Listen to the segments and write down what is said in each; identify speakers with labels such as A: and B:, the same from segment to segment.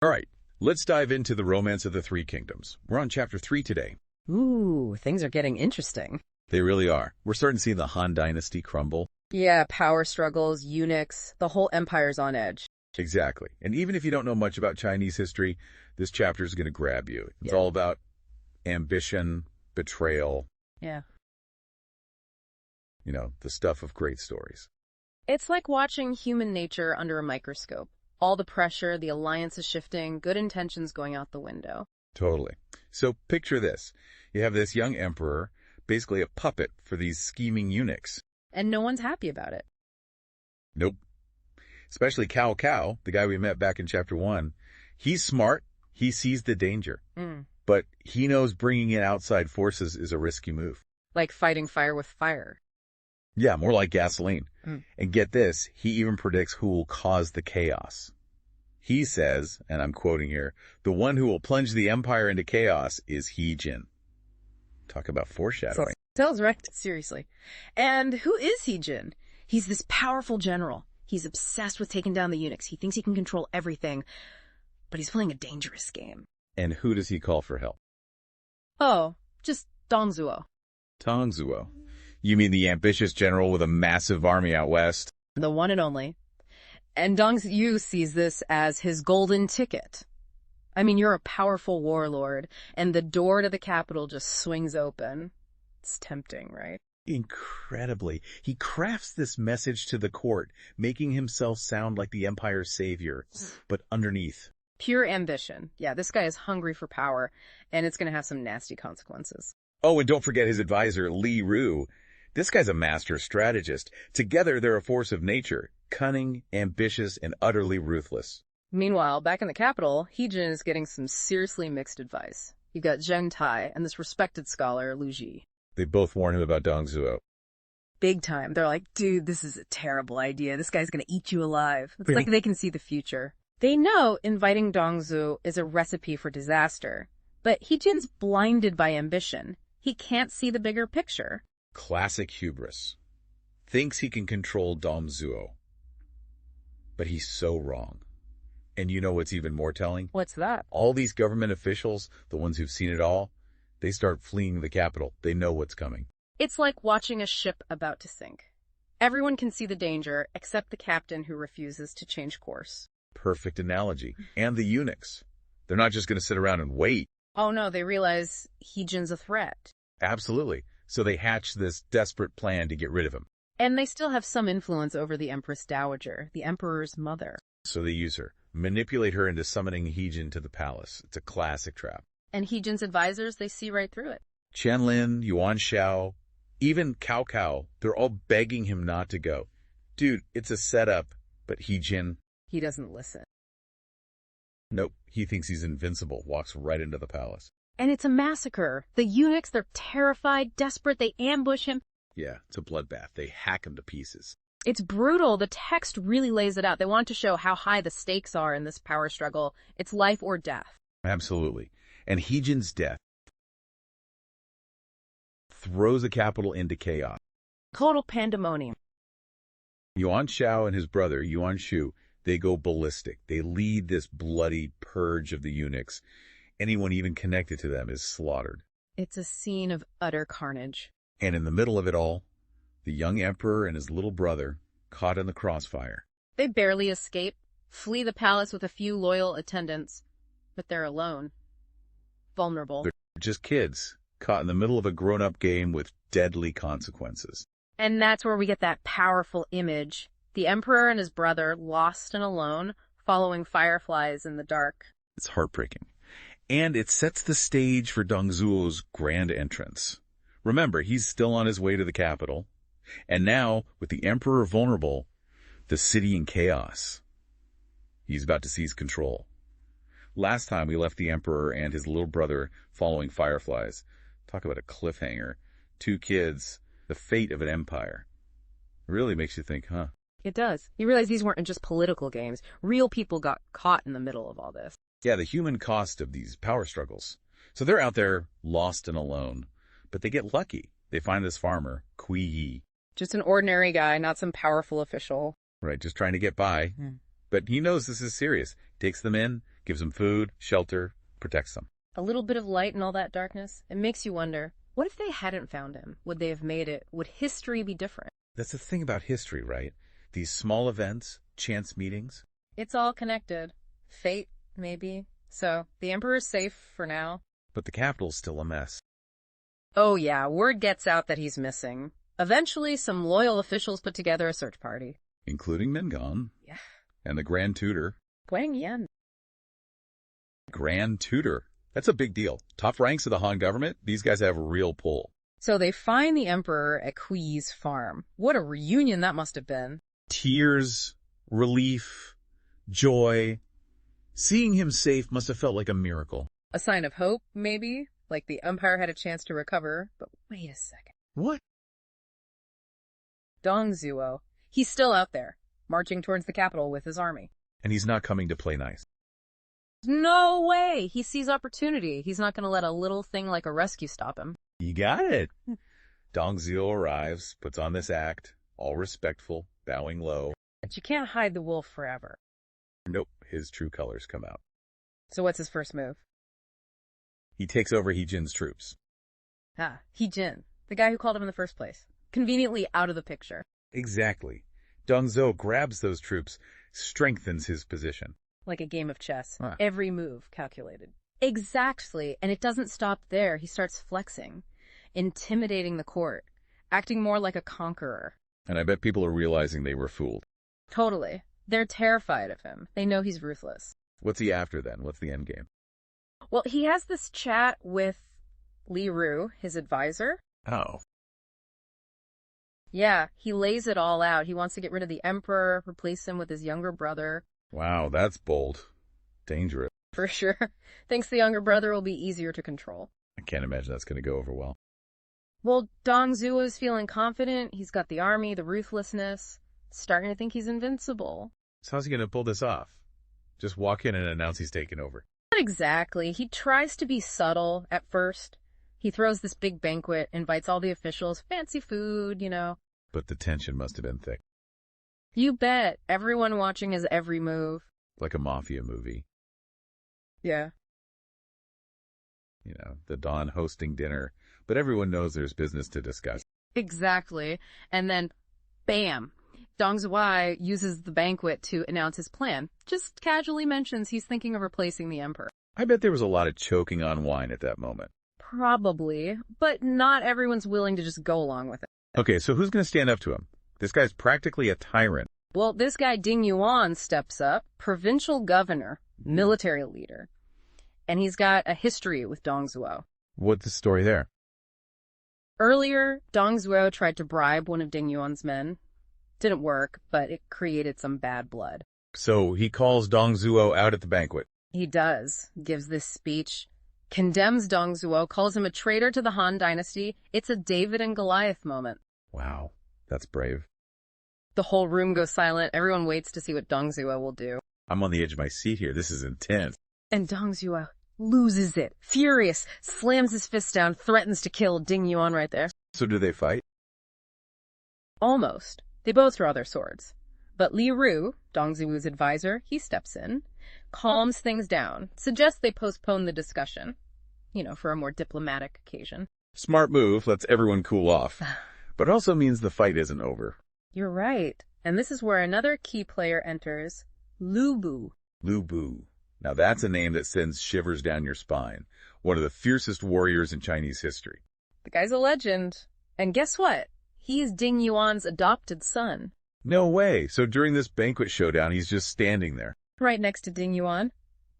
A: All right, let's dive into the romance of the Three Kingdoms. We're on chapter 3 today.
B: Ooh, things are getting interesting.
A: They really are. We're starting to see the Han Dynasty crumble.
B: Yeah, power struggles, eunuchs, the whole empire's on edge.
A: Exactly. And even if you don't know much about Chinese history, this chapter is going to grab you. It's all about ambition, betrayal.
B: Yeah.
A: You know, the stuff of great stories.
B: It's like watching human nature under a microscope. All the pressure, the alliances shifting, good intentions going out the window.
A: Totally. So picture this. You have this young emperor, basically a puppet for these scheming eunuchs.
B: And no one's happy about it.
A: Nope. Especially Cao Cao, the guy we met back in chapter 1. He's smart. He sees the danger. But he knows bringing in outside forces is a risky move.
B: Like fighting fire with fire.
A: Yeah, more like gasoline. And get this, he even predicts who will cause the chaos. He says, and I'm quoting here, the one who will plunge the empire into chaos is Heen. Talk about foreshadowing.
B: Sounds right. Seriously. And who is Heen? He's this powerful general. He's obsessed with taking down the eunuchs. He thinks he can control everything, but he's playing a dangerous game.
A: And who does he call for help?
B: Oh, just Dongzuo.
A: Dongzuo. You mean the ambitious general with a massive army out west?
B: The one and only. And Dongzuo sees this as his golden ticket. I mean, you're a powerful warlord, and the door to the capital just swings open. It's tempting, right?
A: Incredibly. He crafts this message to the court, making himself sound like the empire's savior, but underneath.
B: Pure ambition. Yeah, this guy is hungry for power, and it's going to have some nasty consequences.
A: Oh, and don't forget his advisor, Li Ru. This guy's a master strategist. Together, they're a force of nature, cunning, ambitious, and utterly ruthless.
B: Meanwhile, back in the capital, Heen is getting some seriously mixed advice. You've got Zheng Tai and this respected scholar, Lu Ji.
A: They both warn him about Dongzuo.
B: Big time. They're like, dude, this is a terrible idea. This guy's going to eat you alive. It's like they can see the future. They know inviting Dongzuo is a recipe for disaster, but Heen's blinded by ambition. He can't see the bigger picture.
A: Classic hubris. Thinks he can control Dongzuo. But he's so wrong. And you know what's even more telling?
B: What's that?
A: All these government officials, the ones who've seen it all, they start fleeing the capital. They know what's coming.
B: It's like watching a ship about to sink. Everyone can see the danger except the captain who refuses to change course.
A: Perfect analogy. And the eunuchs. They're not just going to sit around and wait.
B: Oh no, they realize Heen's a threat.
A: Absolutely. So they hatch this desperate plan to get rid of him.
B: And they still have some influence over the Empress Dowager, the emperor's mother.
A: So they use her, manipulate her into summoning Heen to the palace. It's a classic trap.
B: And Heen's advisors, they see right through it.
A: Qianlin, Yuan Shao, even Cao Cao, they're all begging him not to go. Dude, it's a setup, but Heen...
B: He doesn't listen.
A: Nope, he thinks he's invincible, walks right into the palace.
B: And it's a massacre. The eunuchs, they're terrified, desperate, they ambush him.
A: Yeah, it's a bloodbath. They hack him to pieces.
B: It's brutal. The text really lays it out. They want to show how high the stakes are in this power struggle. It's life or death.
A: Absolutely. And Heen's death throws the capital into chaos.
B: Total pandemonium.
A: Yuan Shao and his brother, Yuan Shu, they go ballistic. They lead this bloody purge of the eunuchs. Anyone even connected to them is slaughtered.
B: It's a scene of utter carnage.
A: And in the middle of it all, the young emperor and his little brother, caught in the crossfire.
B: They barely escape, flee the palace with a few loyal attendants, but they're alone. Vulnerable.
A: They're just kids, caught in the middle of a grown-up game with deadly consequences.
B: And that's where we get that powerful image. The emperor and his brother, lost and alone, following fireflies in the dark.
A: It's heartbreaking. And it sets the stage for Dongzuo's grand entrance. Remember, he's still on his way to the capital. And now, with the emperor vulnerable, the city in chaos. He's about to seize control. Last time we left the emperor and his little brother following fireflies. Talk about a cliffhanger. 2 kids, the fate of an empire. It really makes you think, huh?
B: It does. You realize these weren't just political games. Real people got caught in the middle of all this.
A: Yeah, the human cost of these power struggles. So they're out there, lost and alone. But they get lucky. They find this farmer, Kui Yi.
B: Just an ordinary guy, not some powerful official.
A: Right, just trying to get by. But he knows this is serious. Takes them in, gives them food, shelter, protects them.
B: A little bit of light in all that darkness. It makes you wonder, what if they hadn't found him? Would they have made it? Would history be different?
A: That's the thing about history, right? These small events, chance meetings.
B: It's all connected. Fate, maybe. So, the Emperor's safe for now.
A: But the capital's still a mess.
B: Oh yeah, word gets out that he's missing. Eventually, some loyal officials put together a search party.
A: Including Mingon.
B: Yeah.
A: And the Grand Tutor.
B: Guang Yan.
A: Grand Tutor. That's a big deal. Top ranks of the Han government, these guys have a real pull.
B: So they find the Emperor at Kui's farm. What a reunion that must have been.
A: Tears, relief, joy. Seeing him safe must have felt like a miracle.
B: A sign of hope, maybe? Like the Empire had a chance to recover. But wait a second.
A: What?
B: Dongzuo. He's still out there, marching towards the capital with his army.
A: And he's not coming to play nice.
B: No way! He sees opportunity. He's not going to let a little thing like a rescue stop him.
A: You got it. Dongzuo arrives, puts on this act, all respectful, bowing low.
B: But you can't hide the wolf forever.
A: Nope, his true colors come out.
B: So what's his first move?
A: He takes over He Jin's troops.
B: Ah, He Jin, the guy who called him in the first place. Conveniently out of the picture.
A: Exactly. Dongzuo grabs those troops, strengthens his position.
B: Like a game of chess.
A: Huh.
B: Every move calculated. Exactly. And it doesn't stop there. He starts flexing, intimidating the court, acting more like a conqueror.
A: And I bet people are realizing they were fooled.
B: Totally. They're terrified of him. They know he's ruthless.
A: What's he after then? What's the end game?
B: Well, he has this chat with Li Ru, his advisor.
A: Oh.
B: Yeah, he lays it all out. He wants to get rid of the Emperor, replace him with his younger brother.
A: Wow, that's bold. Dangerous.
B: For sure. Thinks the younger brother will be easier to control.
A: I can't imagine that's going to go over well.
B: Well, Dongzuo is feeling confident. He's got the army, the ruthlessness. Starting to think he's invincible.
A: So how's he going to pull this off? Just walk in and announce he's taken over?
B: Not exactly. He tries to be subtle at first. He throws this big banquet, invites all the officials, fancy food, you know.
A: But the tension must have been thick.
B: You bet. Everyone watching his every move.
A: Like a mafia movie.
B: Yeah.
A: You know, the Don hosting dinner, but everyone knows there's business to discuss.
B: Exactly. And then, bam, Dong Zhuai uses the banquet to announce his plan. Just casually mentions he's thinking of replacing the emperor.
A: I bet there was a lot of choking on wine at that moment.
B: Probably, but not everyone's willing to just go along with it.
A: Okay, so who's going to stand up to him? This guy's practically a tyrant.
B: Well, this guy Ding Yuan steps up, provincial governor, military leader. And he's got a history with Dongzuo.
A: What's the story there?
B: Earlier, Dongzuo tried to bribe one of Ding Yuan's men. Didn't work, but it created some bad blood.
A: So he calls Dongzuo out at the banquet.
B: He does. Gives this speech. Condemns Dongzuo, calls him a traitor to the Han dynasty. It's a David and Goliath moment.
A: Wow, that's brave.
B: The whole room goes silent. Everyone waits to see what Dongzuo will do.
A: I'm on the edge of my seat here. This is intense.
B: And Dongzuo loses it. Furious, slams his fist down, threatens to kill Ding Yuan right there.
A: So do they fight?
B: Almost. They both draw their swords. But Li Ru, Dongzuo's advisor, he steps in, calms things down, suggests they postpone the discussion, you know, for a more diplomatic occasion.
A: Smart move, lets everyone cool off. But it also means the fight isn't over.
B: You're right. And this is where another key player enters, Lu Bu.
A: Lu Bu. Now that's a name that sends shivers down your spine. One of the fiercest warriors in Chinese history.
B: The guy's a legend. And guess what? He is Ding Yuan's adopted son.
A: No way. So during this banquet showdown, he's just standing there.
B: Right next to Ding Yuan.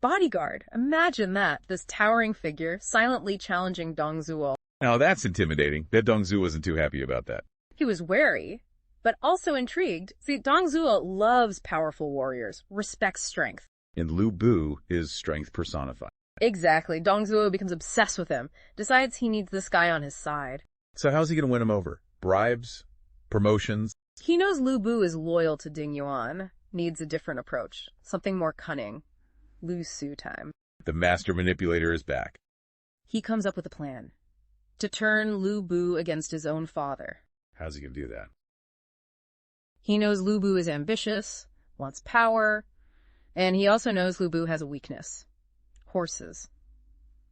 B: Bodyguard. Imagine that. This towering figure silently challenging Dongzuo.
A: Now that's intimidating. Bet Dongzuo wasn't too happy about that.
B: He was wary, but also intrigued. See, Dongzuo loves powerful warriors, respects strength.
A: And Lu Bu is strength personified.
B: Exactly. Dongzuo becomes obsessed with him, decides he needs this guy on his side.
A: So how's he going to win him over? Bribes? Promotions?
B: He knows Lu Bu is loyal to Ding Yuan, needs a different approach, something more cunning. Lu Su time.
A: The master manipulator is back.
B: He comes up with a plan to turn Lu Bu against his own father.
A: How's he going to do that?
B: He knows Lu Bu is ambitious, wants power, And he also knows Lu Bu has a weakness. Horses.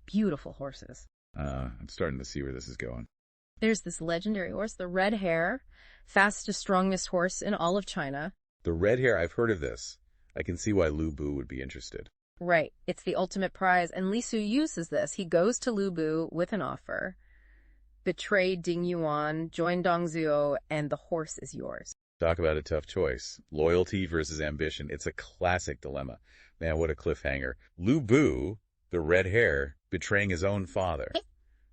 B: Beautiful horses.
A: I'm starting to see where this is going.
B: There's this legendary horse, the red hare, fastest, strongest horse in all of China.
A: The red hare, I've heard of this. I can see why Lu Bu would be interested.
B: Right. It's the ultimate prize, and Li Su uses this. He goes to Lu Bu with an offer. Betray Ding Yuan, join Dong Zhuo, and the horse is yours.
A: Talk about a tough choice. Loyalty versus ambition. It's a classic dilemma. Man, what a cliffhanger. Lu Bu, the red hare, betraying his own father.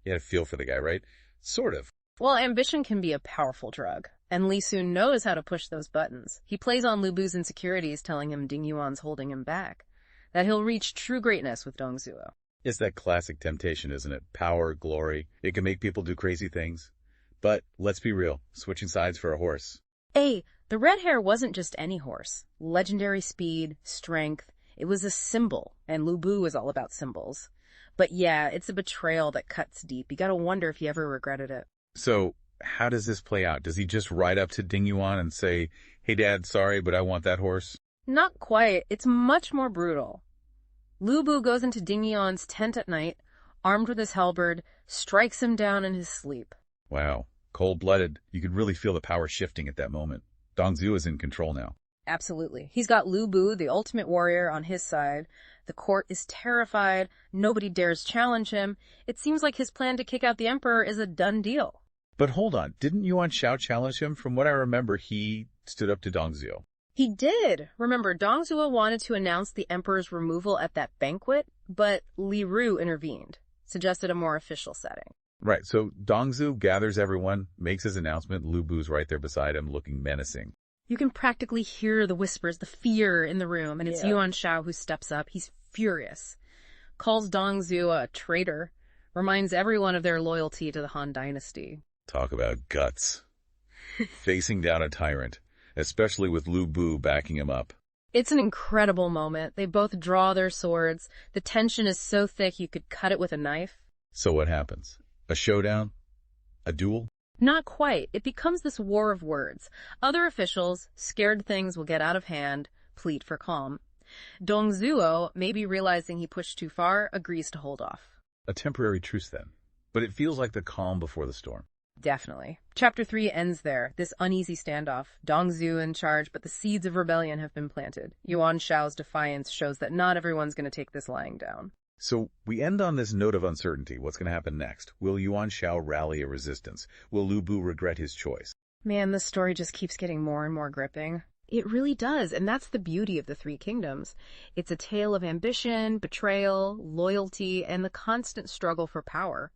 A: You had a feel for the guy, right? Sort of.
B: Well, ambition can be a powerful drug, and Li Su knows how to push those buttons. He plays on Lu Bu's insecurities, telling him Ding Yuan's holding him back, that he'll reach true greatness with Dong Zhuo.
A: It's that classic temptation, isn't it? Power, glory. It can make people do crazy things. But let's be real, switching sides for a horse.
B: Hey, the red hare wasn't just any horse. Legendary speed, strength. It was a symbol, and Lu Bu is all about symbols. But yeah, it's a betrayal that cuts deep. You gotta wonder if he ever regretted it.
A: So, how does this play out? Does he just ride up to Ding Yuan and say, "Hey Dad, sorry, but I want that horse"?
B: Not quite. It's much more brutal. Lu Bu goes into Ding Yuan's tent at night, armed with his halberd, strikes him down in his sleep.
A: Wow. Cold-blooded. You could really feel the power shifting at that moment. Dong Zhuo is in control now.
B: Absolutely. He's got Lu Bu, the ultimate warrior, on his side. The court is terrified. Nobody dares challenge him. It seems like his plan to kick out the emperor is a done deal.
A: But hold on. Didn't Yuan Shao challenge him? From what I remember, he stood up to Dong Zhuo.
B: He did. Remember, Dong Zhuo wanted to announce the emperor's removal at that banquet, but Li Ru intervened, suggested a more official setting.
A: Right, so Dong Zhuo gathers everyone, makes his announcement. Lu Bu's right there beside him, looking menacing.
B: You can practically hear the whispers, the fear in the room, and it's Yuan Shao who steps up. He's furious. Calls Dong Zhuo a traitor, reminds everyone of their loyalty to the Han dynasty.
A: Talk about guts. Facing down a tyrant, especially with Lu Bu backing him up.
B: It's an incredible moment. They both draw their swords. The tension is so thick you could cut it with a knife.
A: So what happens? A showdown? A duel?
B: Not quite. It becomes this war of words. Other officials, scared things will get out of hand, plead for calm. Dong Zhuo, maybe realizing he pushed too far, agrees to hold off.
A: A temporary truce then. But it feels like the calm before the storm.
B: Definitely. Chapter 3 ends there, this uneasy standoff. Dong Zhuo in charge, but the seeds of rebellion have been planted. Yuan Shao's defiance shows that not everyone's going to take this lying down.
A: So we end on this note of uncertainty. What's going to happen next? Will Yuan Shao rally a resistance? Will Lu Bu regret his choice?
B: Man, this story just keeps getting more and more gripping. It really does, and that's the beauty of the Three Kingdoms. It's a tale of ambition, betrayal, loyalty, and the constant struggle for power.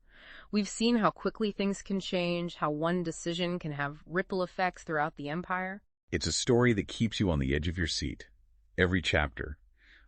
B: We've seen how quickly things can change, how one decision can have ripple effects throughout the empire.
A: It's a story that keeps you on the edge of your seat. Every chapter,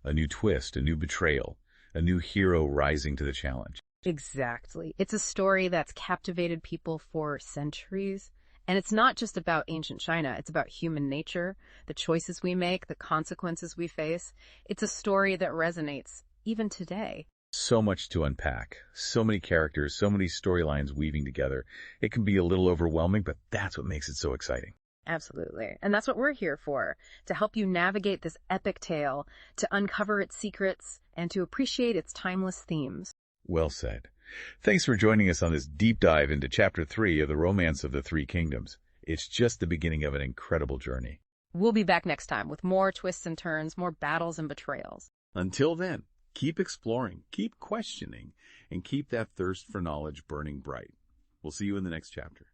A: a new twist, a new betrayal, a new hero rising to the challenge.
B: Exactly. It's a story that's captivated people for centuries. And it's not just about ancient China. It's about human nature, the choices we make, the consequences we face. It's a story that resonates even today.
A: So much to unpack. So many characters, so many storylines weaving together. It can be a little overwhelming, but that's what makes it so exciting.
B: Absolutely. And that's what we're here for, to help you navigate this epic tale, to uncover its secrets, and to appreciate its timeless themes.
A: Well said. Thanks for joining us on this deep dive into Chapter 3 of the Romance of the Three Kingdoms. It's just the beginning of an incredible journey.
B: We'll be back next time with more twists and turns, more battles and betrayals.
A: Until then, keep exploring, keep questioning, and keep that thirst for knowledge burning bright. We'll see you in the next chapter.